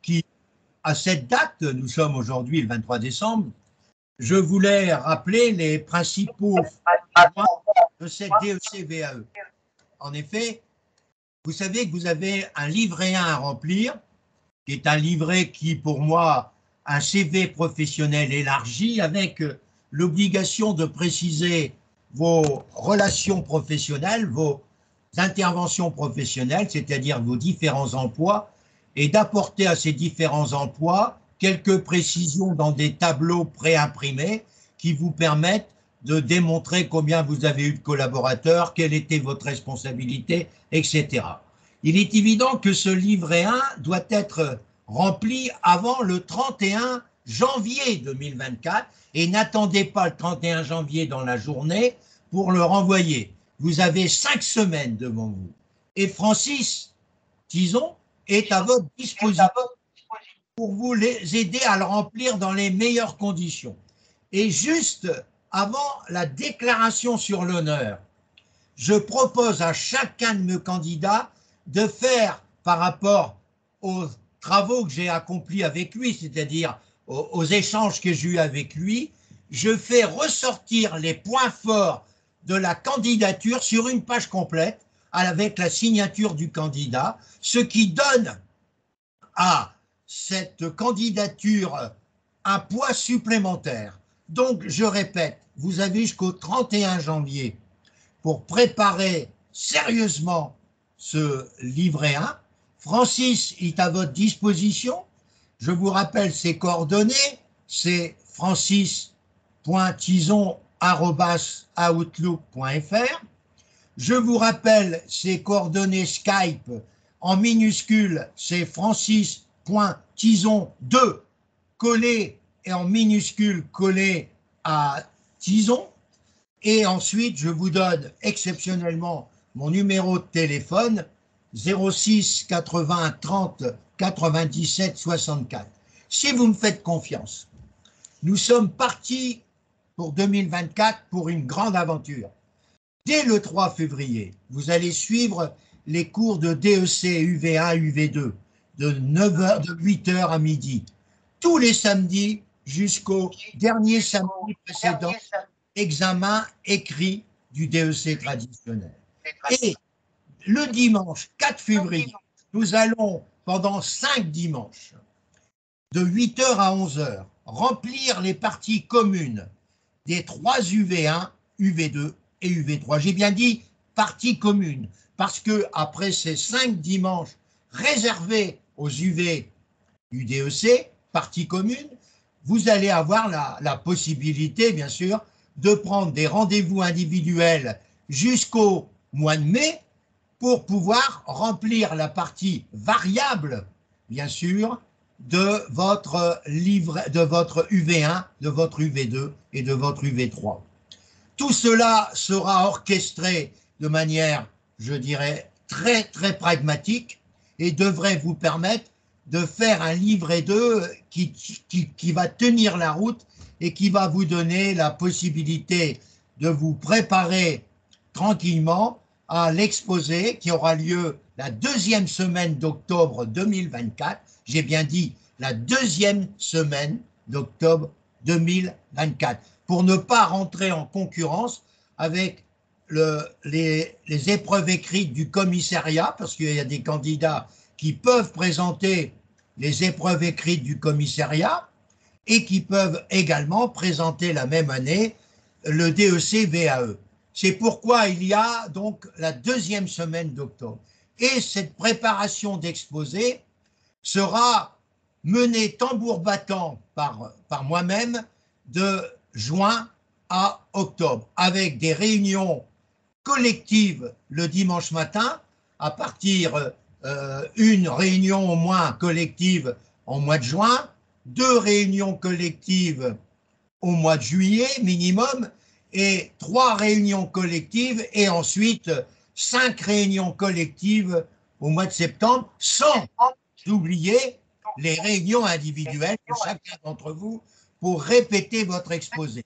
qui, à cette date, nous sommes aujourd'hui le 23 décembre, je voulais rappeler les principaux points de cette DEC-VAE. En effet, vous savez que vous avez un livret 1 à remplir, qui est un livret qui, pour moi, un CV professionnel élargi avec l'obligation de préciser vos relations professionnelles, vos interventions professionnelles, c'est-à-dire vos différents emplois, et d'apporter à ces différents emplois quelques précisions dans des tableaux préimprimés qui vous permettent de démontrer combien vous avez eu de collaborateurs, quelle était votre responsabilité, etc. Il est évident que ce livret 1 doit être rempli avant le 31 janvier 2024 et n'attendez pas le 31 janvier dans la journée pour le renvoyer. Vous avez 5 semaines devant vous. Et Francis Tison est à votre disposition pour vous les aider à le remplir dans les meilleures conditions. Et juste avant la déclaration sur l'honneur, je propose à chacun de mes candidats de faire, par rapport aux travaux que j'ai accomplis avec lui, c'est-à-dire aux échanges que j'ai eus avec lui, je fais ressortir les points forts de la candidature sur une page complète avec la signature du candidat, ce qui donne à cette candidature un poids supplémentaire. Donc, je répète, vous avez jusqu'au 31 janvier pour préparer sérieusement ce livret 1. Francis est à votre disposition. Je vous rappelle ses coordonnées, c'est francis.tison@outlook.fr. Je vous rappelle ses coordonnées Skype en minuscule, c'est francis.tison2 collé et en minuscule collé à Tison. Et ensuite, je vous donne exceptionnellement mon numéro de téléphone 06 80 30 97 64. Si vous me faites confiance, nous sommes partis pour 2024 pour une grande aventure. Dès le 3 février, vous allez suivre les cours de DEC UV1, UV2 de 9h, de 8h à midi, tous les samedis jusqu'au dernier samedi précédent, examen écrit du DEC traditionnel. Et le dimanche 4 février, nous allons, pendant 5 dimanches, de 8h à 11h, remplir les parties communes des 3 UV1, UV2 et UV3. J'ai bien dit parties communes, parce que après ces 5 dimanches réservés aux UV du DEC, parties communes, vous allez avoir la possibilité, bien sûr, de prendre des rendez-vous individuels jusqu'au mois de mai pour pouvoir remplir la partie variable, bien sûr, de votre livre, de votre UV1, de votre UV2 et de votre UV3. Tout cela sera orchestré de manière, je dirais, très, très pragmatique et devrait vous permettre de faire un livret 2 qui va tenir la route et qui va vous donner la possibilité de vous préparer tranquillement à l'exposé qui aura lieu la 2e semaine d'octobre 2024. J'ai bien dit la 2e semaine d'octobre 2024, pour ne pas rentrer en concurrence avec les épreuves écrites du commissariat, parce qu'il y a des candidats qui peuvent présenter les épreuves écrites du commissariat et qui peuvent également présenter la même année le DEC-VAE. C'est pourquoi il y a donc la 2e semaine d'octobre. Et cette préparation d'exposé sera menée tambour battant par moi-même de juin à octobre, avec des réunions collectives le dimanche matin, à partir une réunion au moins collective en mois de juin, 2 réunions collectives au mois de juillet minimum, et 3 réunions collectives, et ensuite 5 réunions collectives au mois de septembre, sans oublier les réunions individuelles de chacun d'entre vous pour répéter votre exposé.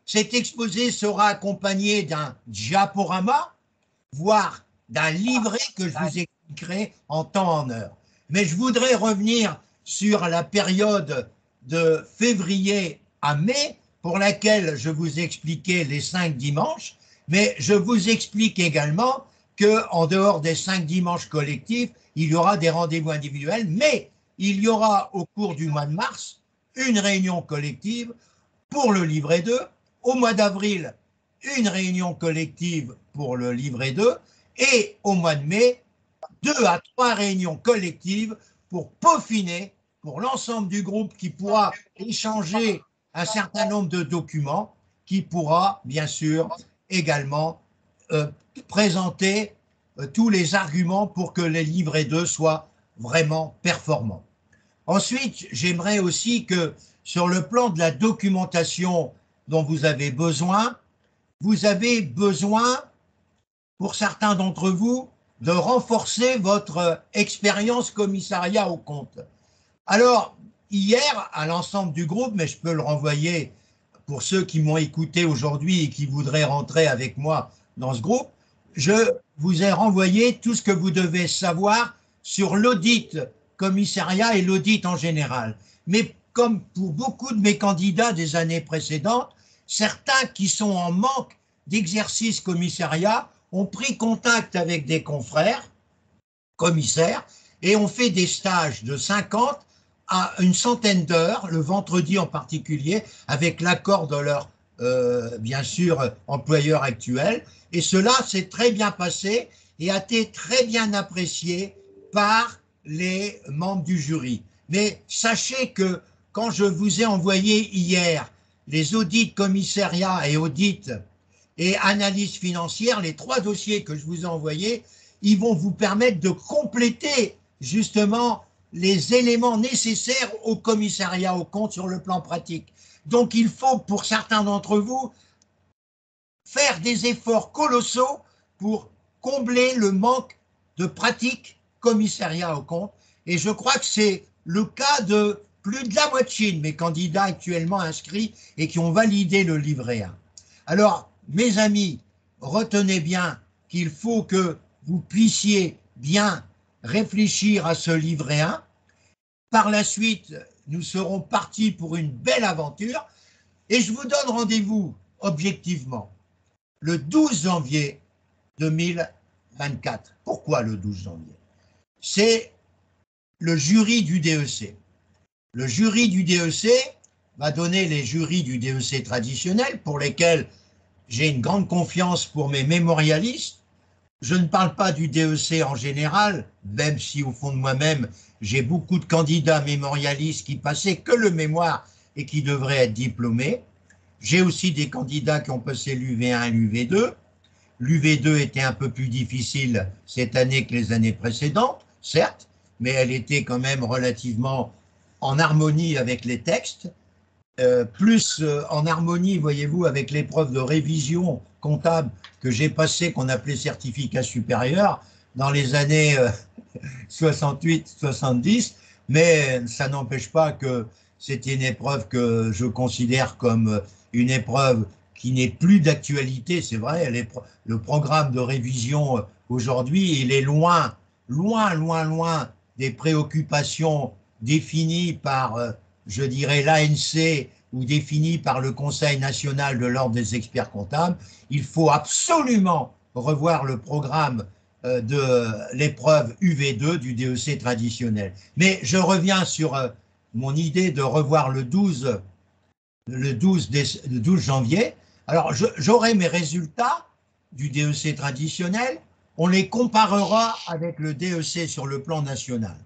Cet exposé sera accompagné d'un diaporama, voire d'un livret que je vous expliquerai en temps en heure. Mais je voudrais revenir sur la période de février à mai, pour laquelle je vous expliquais les 5 dimanches, mais je vous explique également qu'en dehors des 5 dimanches collectifs, il y aura des rendez-vous individuels, mais il y aura au cours du mois de mars une réunion collective pour le livret 2, au mois d'avril, une réunion collective pour le livret 2, et au mois de mai, 2 à 3 réunions collectives pour peaufiner, pour l'ensemble du groupe qui pourra échanger un certain nombre de documents, qui pourra bien sûr également présenter tous les arguments pour que les livrets 2 soient vraiment performants. Ensuite, j'aimerais aussi que sur le plan de la documentation dont vous avez besoin, pour certains d'entre vous, de renforcer votre expérience commissariat aux comptes. Alors, hier, à l'ensemble du groupe, mais je peux le renvoyer pour ceux qui m'ont écouté aujourd'hui et qui voudraient rentrer avec moi dans ce groupe, je vous ai renvoyé tout ce que vous devez savoir sur l'audit commissariat et l'audit en général. Mais comme pour beaucoup de mes candidats des années précédentes, certains qui sont en manque d'exercice commissariat ont pris contact avec des confrères, commissaires, et ont fait des stages de 50 à une centaine d'heures, le vendredi en particulier, avec l'accord de leur, bien sûr, employeur actuel. Et cela s'est très bien passé et a été très bien apprécié par les membres du jury. Mais sachez que quand je vous ai envoyé hier les audits commissariat et audits et analyse financière, les 3 dossiers que je vous ai envoyés, ils vont vous permettre de compléter justement les éléments nécessaires au commissariat aux comptes sur le plan pratique. Donc il faut pour certains d'entre vous faire des efforts colossaux pour combler le manque de pratique commissariat aux comptes. Et je crois que c'est le cas de plus de la moitié de mes candidats actuellement inscrits et qui ont validé le livret 1. Alors, mes amis, retenez bien qu'il faut que vous puissiez bien réfléchir à ce livret 1. Par la suite, nous serons partis pour une belle aventure et je vous donne rendez-vous objectivement le 12 janvier 2024. Pourquoi le 12 janvier? C'est le jury du DEC. Le jury du DEC va donner les jurys du DEC traditionnel pour lesquels j'ai une grande confiance pour mes mémorialistes. Je ne parle pas du DEC en général, même si au fond de moi-même, j'ai beaucoup de candidats mémorialistes qui passaient que le mémoire et qui devraient être diplômés. J'ai aussi des candidats qui ont passé l'UV1 et l'UV2. L'UV2 était un peu plus difficile cette année que les années précédentes, certes, mais elle était quand même relativement en harmonie avec les textes. Plus en harmonie, voyez-vous, avec l'épreuve de révision comptable que j'ai passée, qu'on appelait certificat supérieur, dans les années 68-70, mais ça n'empêche pas que c'est une épreuve que je considère comme une épreuve qui n'est plus d'actualité, c'est vrai, le programme de révision aujourd'hui, il est loin, loin, loin, loin des préoccupations définies par je dirais l'ANC ou défini par le Conseil national de l'ordre des experts comptables, il faut absolument revoir le programme de l'épreuve UV2 du DEC traditionnel. Mais je reviens sur mon idée de revoir le 12 janvier. Alors, j'aurai mes résultats du DEC traditionnel, on les comparera avec le DEC sur le plan national.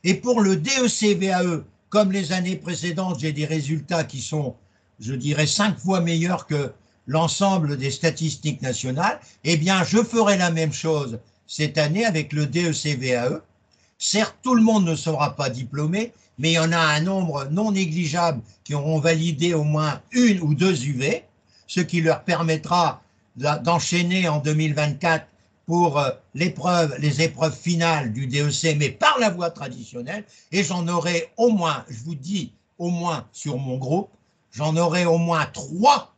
Et pour le DEC VAE, comme les années précédentes, j'ai des résultats qui sont, je dirais, 5 fois meilleurs que l'ensemble des statistiques nationales, eh bien, je ferai la même chose cette année avec le DEC VAE. Certes, tout le monde ne sera pas diplômé, mais il y en a un nombre non négligeable qui auront validé au moins 1 ou 2 UV, ce qui leur permettra d'enchaîner en 2024 pour les épreuves finales du DEC, mais par la voie traditionnelle, et j'en aurai au moins, je vous dis au moins sur mon groupe, j'en aurai au moins 3,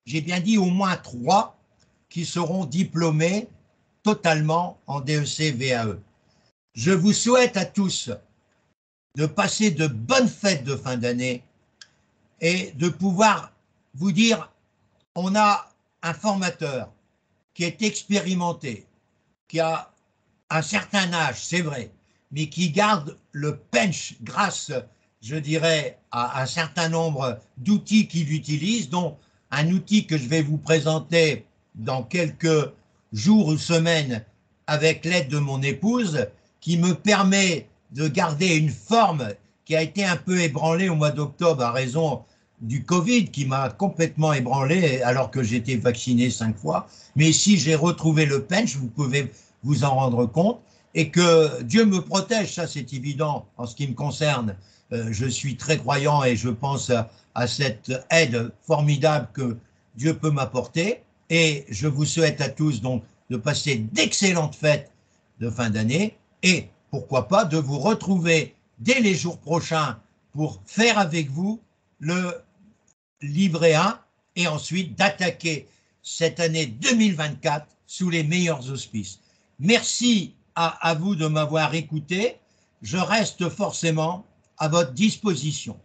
j'ai bien dit au moins 3, qui seront diplômés totalement en DEC VAE. Je vous souhaite à tous de passer de bonnes fêtes de fin d'année et de pouvoir vous dire, on a un formateur qui est expérimenté, qui a un certain âge, c'est vrai, mais qui garde le punch grâce, je dirais, à un certain nombre d'outils qu'il utilise, dont un outil que je vais vous présenter dans quelques jours ou semaines avec l'aide de mon épouse, qui me permet de garder une forme qui a été un peu ébranlée au mois d'octobre à raison du Covid, qui m'a complètement ébranlé alors que j'étais vacciné 5 fois. Mais si j'ai retrouvé le punch, vous pouvez vous en rendre compte, et que Dieu me protège, ça c'est évident en ce qui me concerne. Je suis très croyant et je pense à cette aide formidable que Dieu peut m'apporter. Et je vous souhaite à tous donc de passer d'excellentes fêtes de fin d'année et pourquoi pas de vous retrouver dès les jours prochains pour faire avec vous le livret 1 et ensuite d'attaquer cette année 2024 sous les meilleurs auspices. Merci à vous de m'avoir écouté. Je reste forcément à votre disposition.